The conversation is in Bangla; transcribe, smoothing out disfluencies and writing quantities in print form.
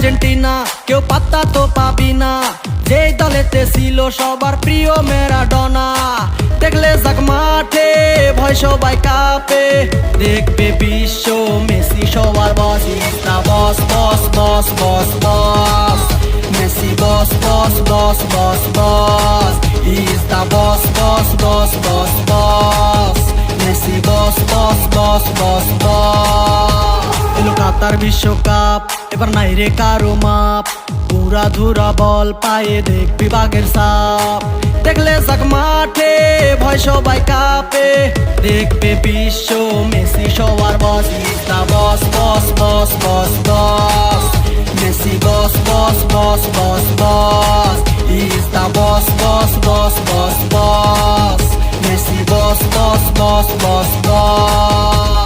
আর্জেন্টিনা, কেউ পাত্তা তো পাবি না। যেই দলেতে ছিল সবার প্রিয় ম্যারাডোনা, দেখলে যাক মাঠে ভয় সবাই কাঁপে। দেখবে বিশ্ব মেসি সবার boss, is the boss boss boss boss boss. Messi boss boss boss boss boss, is the boss boss boss boss boss. Messi boss boss boss boss boss. এলো কাতার বিশ্বকাপ, এবার নাই রে কারো মাপ। পুরা ধুরা বল পায়ে দেখবি বাঘের সাপ। দেখলে যাক মাঠে ভয় সবাই কাঁপে। দেখবে বিশ্ব মেসি সবার boss, is the boss boss boss boss boss. Messi boss boss boss boss boss, is the boss boss boss boss boss. Messi boss boss boss boss boss.